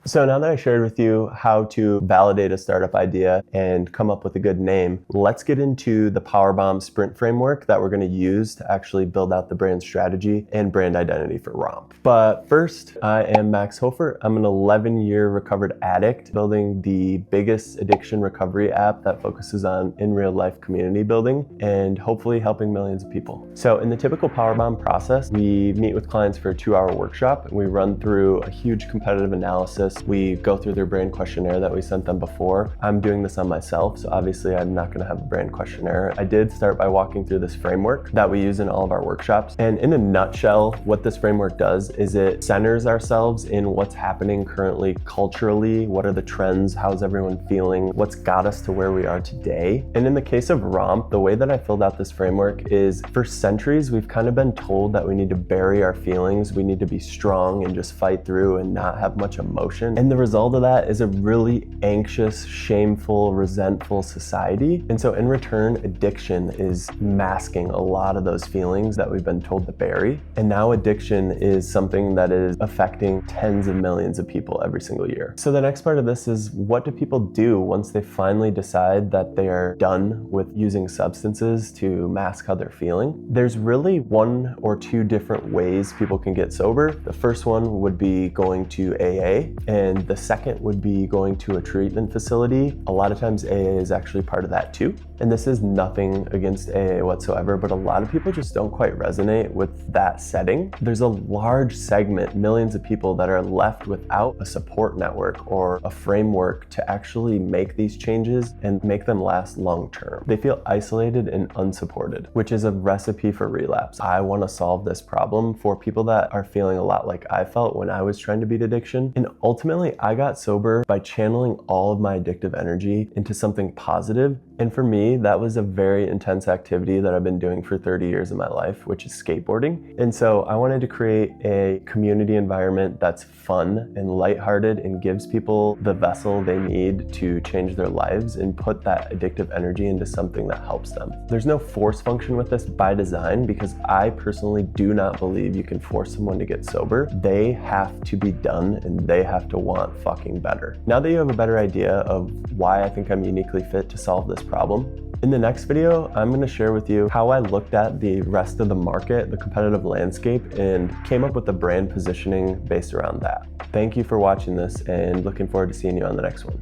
So now that I shared with you how to validate a startup idea and come up with a good name, let's get into the Powerbomb sprint framework that we're going to use to actually build out the brand strategy and brand identity for Romp. But first, I am Max Hofer. I'm an 11-year recovered addict building the biggest addiction recovery app that focuses on in real life community building and hopefully helping millions of people. So in the typical Powerbomb process, we meet with clients for a 2-hour workshop and we run through a huge competitive analysis. We go through their brand questionnaire that we sent them before. I'm doing this on myself, so obviously I'm not going to have a brand questionnaire. I did start by walking through this framework that we use in all of our workshops. And in a nutshell, what this framework does is it centers ourselves in what's happening currently culturally, what are the trends, how's everyone feeling, what's got us to where we are today. And in the case of Romp, the way that I filled out this framework is for centuries, we've kind of been told that we need to bury our feelings, we need to be strong and just fight through and not have much emotion. And the result of that is a really anxious, shameful, resentful society. And so in return, addiction is masking a lot of those feelings that we've been told to bury. And now addiction is something that is affecting tens of millions of people every single year. So the next part of this is, what do people do once they finally decide that they are done with using substances to mask how they're feeling? There's really 1 or 2 different ways people can get sober. The first one would be going to AA. And the second would be going to a treatment facility. A lot of times AA is actually part of that too. And this is nothing against AA whatsoever, but a lot of people just don't quite resonate with that setting. There's a large segment, millions of people that are left without a support network or a framework to actually make these changes and make them last long term. They feel isolated and unsupported, which is a recipe for relapse. I want to solve this problem for people that are feeling a lot like I felt when I was trying to beat addiction. And ultimately, I got sober by channeling all of my addictive energy into something positive. And for me, that was a very intense activity that I've been doing for 30 years of my life, which is skateboarding. And so I wanted to create a community environment that's fun and lighthearted and gives people the vessel they need to change their lives and put that addictive energy into something that helps them. There's no force function with this by design, because I personally do not believe you can force someone to get sober. They have to be done and they have to want fucking better. Now that you have a better idea of why I think I'm uniquely fit to solve this problem, in the next video, I'm going to share with you how I looked at the rest of the market, the competitive landscape, and came up with a brand positioning based around that. Thank you for watching this and looking forward to seeing you on the next one.